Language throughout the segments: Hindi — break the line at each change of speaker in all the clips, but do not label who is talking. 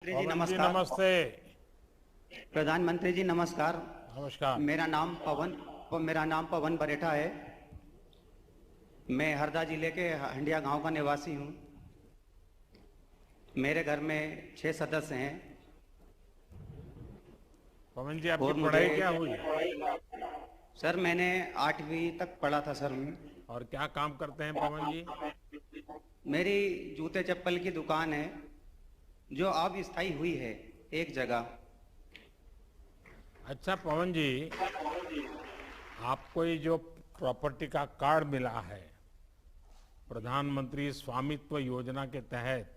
प्रधानमंत्री जी
पवन जी
नमस्कार।
नमस्ते।
प्रधानमंत्री जी नमस्कार।
नमस्कार।
मेरा नाम पवन बरेठा है। मैं हरदा जिले के हंडिया गांव का निवासी हूं। मेरे घर में 6 सदस्य हैं
पवन जी आपकी
और मुझे
पढ़ाई क्या हुई?
सर मैंने 8वीं तक पढ़ा था सर मैं।
और क्या काम करते हैं पवन जी?
मेरी जूते चप्पल की दुकान है जो अब स्थायी हुई है एक जगह।
अच्छा पवन जी, आपको ये जो प्रॉपर्टी का कार्ड मिला है प्रधानमंत्री स्वामित्व योजना के तहत,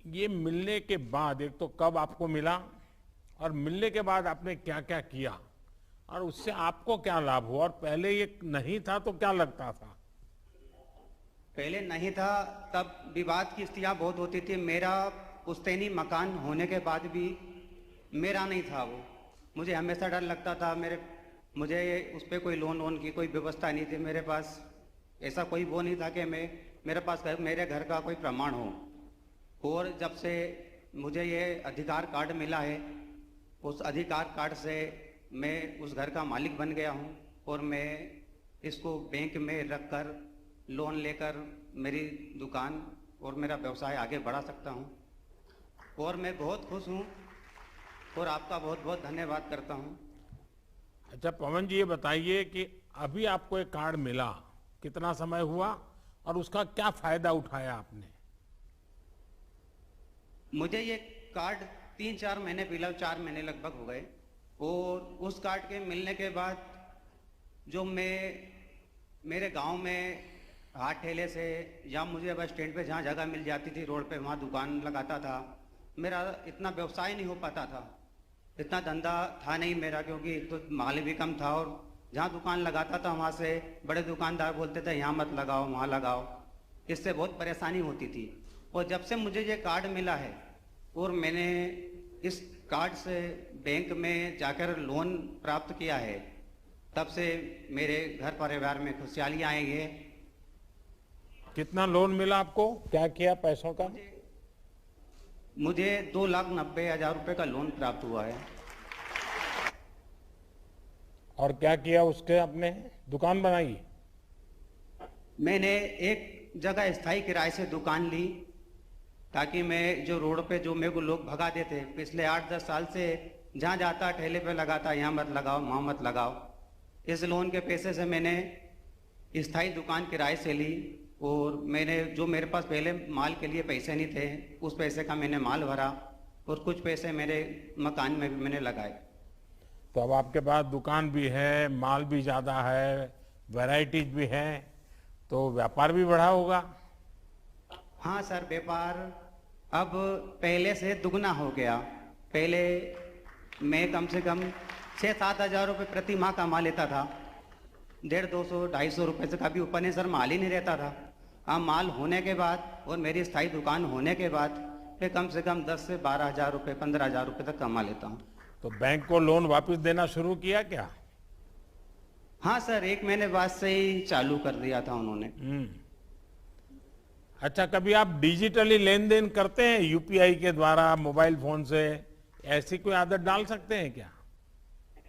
ये मिलने के बाद एक तो कब आपको मिला और मिलने के बाद आपने क्या क्या किया और उससे आपको क्या लाभ हुआ, और पहले ये नहीं था तो क्या लगता था?
पहले नहीं था तब विवाद की स्थितियां बहुत होती थी। मेरा पुश्तैनी मकान होने के बाद भी मेरा नहीं था वो। मुझे हमेशा डर लगता था। मुझे उस पर कोई लोन वोन की कोई व्यवस्था नहीं थी मेरे पास। ऐसा कोई वो नहीं था कि मेरे पास मेरे घर का कोई प्रमाण हो। और जब से मुझे ये अधिकार कार्ड मिला है, उस अधिकार कार्ड से मैं उस घर का मालिक बन गया हूँ और मैं इसको बैंक में रखकर लोन लेकर मेरी दुकान और मेरा व्यवसाय आगे बढ़ा सकता हूँ। और मैं बहुत खुश हूँ और आपका बहुत बहुत धन्यवाद करता हूँ।
अच्छा पवन जी, ये बताइए कि अभी आपको एक कार्ड मिला, कितना समय हुआ और उसका क्या फायदा उठाया आपने?
मुझे ये कार्ड 3-4 महीने पहले, 4 महीने लगभग हो गए। और उस कार्ड के मिलने के बाद जो मेरे गांव में हाथ ठेले से या मुझे बस स्टैंड पे जहाँ जगह मिल जाती थी रोड पे, वहाँ दुकान लगाता था। मेरा इतना व्यवसाय नहीं हो पाता था, इतना धंधा था नहीं मेरा, क्योंकि तो माल भी कम था। और जहाँ दुकान लगाता था वहाँ से बड़े दुकानदार बोलते थे यहाँ मत लगाओ वहाँ लगाओ। इससे बहुत परेशानी होती थी। और जब से मुझे ये कार्ड मिला है और मैंने इस कार्ड से बैंक में जाकर लोन प्राप्त किया है, तब से मेरे घर परिवार में खुशहाली आएंगे।
कितना लोन मिला आपको, क्या किया पैसों का?
मुझे 2,90,000 रुपये का लोन प्राप्त हुआ है।
और क्या किया उसके? आपने दुकान बनाई?
मैंने एक जगह स्थायी किराए से दुकान ली, ताकि मैं जो रोड पे जो मेरे को लोग भगा देते पिछले 8-10 साल से, जहाँ जाता ठेले पे लगाता यहाँ मत लगाओ वहाँ मत लगाओ। इस लोन के पैसे से मैंने स्थायी दुकान किराए से ली। और मेरे पास पहले माल के लिए पैसे नहीं थे, उस पैसे का मैंने माल भरा और कुछ पैसे मेरे मकान में भी मैंने लगाए।
तो अब आपके पास दुकान भी है, माल भी ज़्यादा है, वैरायटीज भी है, तो व्यापार भी बढ़ा होगा?
हाँ सर, व्यापार अब पहले से दुगना हो गया। पहले मैं कम से कम 6-7 हज़ार रुपये प्रति माह कमा लेता था। 150-200-250 रुपये से कभी ऊपर नहीं सर, माल ही नहीं रहता था। हाँ, माल होने के बाद और मेरी स्थायी दुकान होने के बाद मैं कम से कम 10 से 12 हज़ार रुपये, 15 हज़ार रुपये तक कमा लेता हूँ।
तो बैंक को लोन वापस देना शुरू किया क्या?
हाँ सर, 1 महीने बाद से ही चालू कर दिया था उन्होंने।
अच्छा, कभी आप डिजिटली लेन देन करते हैं यूपीआई के द्वारा मोबाइल फोन से? ऐसी कोई आदत डाल सकते हैं क्या?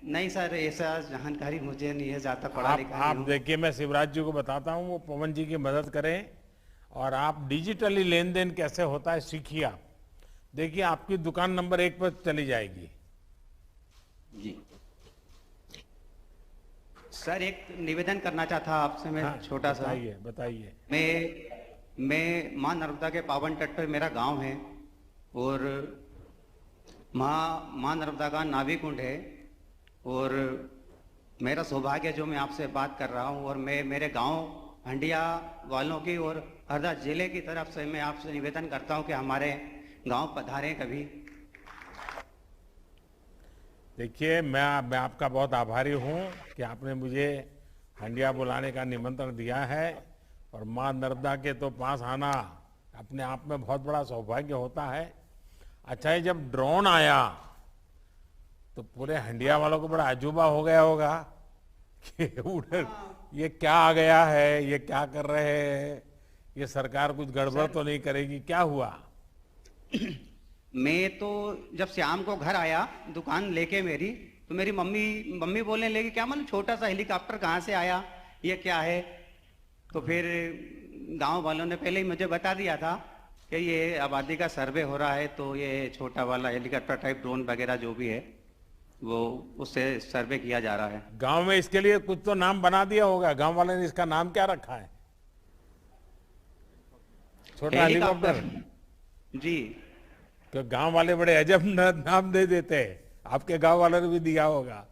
नहीं सर, ऐसा जानकारी मुझे नहीं है, ज़्यादा पढ़ा लिखा नहीं
आप
हूँ।
देखिए, मैं शिवराज जी को बताता हूँ, वो पवन जी की मदद करें और आप डिजिटली लेन देन कैसे होता है सीखिए। आप देखिए, आपकी दुकान नंबर 1 पर चली जाएगी।
जी सर, एक निवेदन करना चाहता आपसे मैं,
हाँ,
छोटा सा।
बताइए बताइए।
मैं माँ नर्मदा के पावन तट पर मेरा गांव है और माँ नर्मदा का नाभि कुंड है। और मेरा सौभाग्य जो मैं आपसे बात कर रहा हूँ, और मैं मेरे गांव हंडिया वालों की और हरदा जिले की तरफ से मैं आपसे निवेदन करता हूँ कि हमारे गांव पधारें कभी।
देखिए, मैं आपका बहुत आभारी हूँ कि आपने मुझे हंडिया बुलाने का निमंत्रण दिया है। और माँ नर्मदा के तो पास आना अपने आप में बहुत बड़ा सौभाग्य होता है। अच्छा, ये जब ड्रोन आया तो पूरे हंडिया वालों को बड़ा अजूबा हो गया होगा कि उधर ये क्या आ गया है, ये क्या कर रहे हैं, ये सरकार कुछ गड़बड़ तो नहीं करेगी? क्या हुआ?
मैं तो जब शाम को घर आया दुकान लेके मेरी, तो मेरी मम्मी मम्मी बोलने लगी क्या मतलब छोटा सा हेलीकॉप्टर कहाँ से आया, ये क्या है। तो फिर गांव वालों ने पहले ही मुझे बता दिया था कि ये आबादी का सर्वे हो रहा है, तो ये छोटा वाला हेलीकॉप्टर टाइप ड्रोन वगैरह जो भी है वो उससे सर्वे किया जा रहा है।
गांव में इसके लिए कुछ तो नाम बना दिया होगा, गांव वाले ने इसका नाम क्या रखा है? छोटा हेलीकॉप्टर।
जी।
तो गांव वाले बड़े अजब नाम दे देते हैं, आपके गांव वालों ने भी दिया होगा।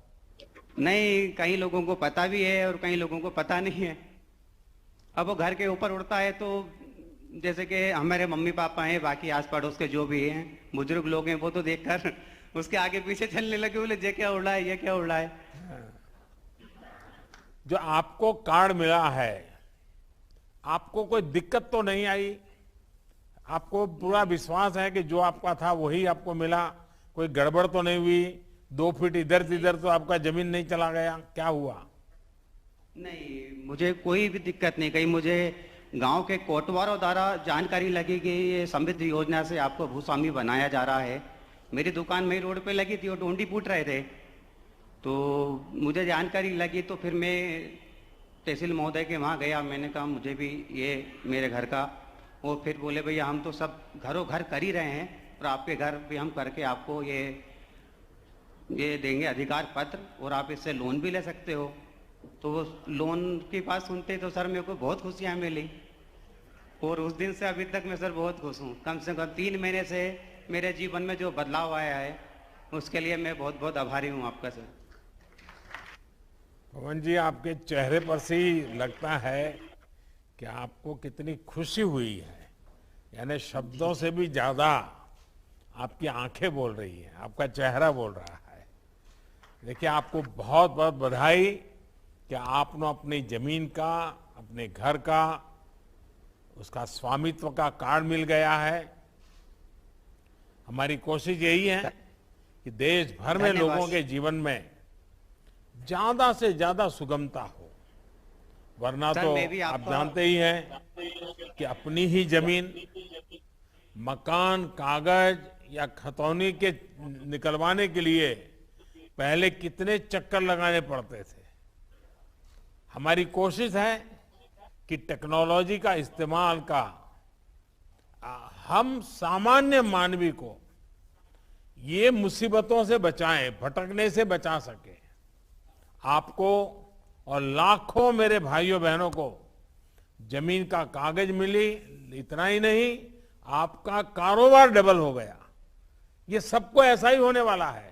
नहीं, कई लोगों को पता भी है और कई लोगों को पता नहीं है। अब वो घर के ऊपर उड़ता है तो जैसे कि हमारे मम्मी पापा हैं, बाकी आस पड़ोस के जो भी हैं बुजुर्ग लोग हैं, वो तो देखकर उसके आगे पीछे चलने लगे, बोले ये क्या उड़ रहा है, ये क्या उड़ रहा है।
जो आपको कार्ड मिला है, आपको कोई दिक्कत तो नहीं आई? आपको पूरा विश्वास है कि जो आपका था वही आपको मिला? कोई गड़बड़ तो नहीं हुई? 2 फीट इधर से इधर तो आपका जमीन नहीं चला गया? क्या हुआ?
नहीं, मुझे कोई भी दिक्कत नहीं। कहीं मुझे गांव के कोटवारों द्वारा जानकारी लगी कि ये समृद्धि योजना से आपको भूस्वामी बनाया जा रहा है। मेरी दुकान मेरी रोड पे लगी थी, वो डोंडी पूट रहे थे, तो मुझे जानकारी लगी। तो फिर मैं तहसील महोदय के वहाँ गया, मैंने कहा मुझे भी ये मेरे घर का। वो फिर बोले भैया हम तो सब घरों घर कर ही रहे हैं, और आपके घर भी हम करके आपको ये देंगे अधिकार पत्र, और आप इससे लोन भी ले सकते हो। तो वो लोन की बात सुनते तो सर मेरे को बहुत खुशियाँ मिली, और उस दिन से अभी तक मैं सर बहुत खुश हूँ। कम से कम 3 महीने से मेरे जीवन में जो बदलाव आया है उसके लिए मैं बहुत बहुत आभारी हूँ आपका सर।
पवन जी, आपके चेहरे पर से ही लगता है कि आपको कितनी खुशी हुई है, यानी शब्दों से भी ज्यादा आपकी आंखें बोल रही हैं, आपका चेहरा बोल रहा है। देखिए, आपको बहुत बहुत बधाई कि आपने अपनी जमीन का, अपने घर का, उसका स्वामित्व का कार्ड मिल गया है। हमारी कोशिश यही है कि देश भर में लोगों के जीवन में ज्यादा से ज्यादा सुगमता हो, वरना तो आप जानते ही हैं कि अपनी ही जमीन मकान, कागज या खतौनी के निकलवाने के लिए पहले कितने चक्कर लगाने पड़ते थे। हमारी कोशिश है कि टेक्नोलॉजी का इस्तेमाल का हम सामान्य मानवी को ये मुसीबतों से बचाएं, भटकने से बचा सके। आपको और लाखों मेरे भाइयों बहनों को जमीन का कागज मिली, इतना ही नहीं, आपका कारोबार डबल हो गया। ये सबको ऐसा ही होने वाला है।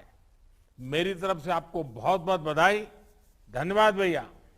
मेरी तरफ से आपको बहुत बहुत बधाई। धन्यवाद भैया।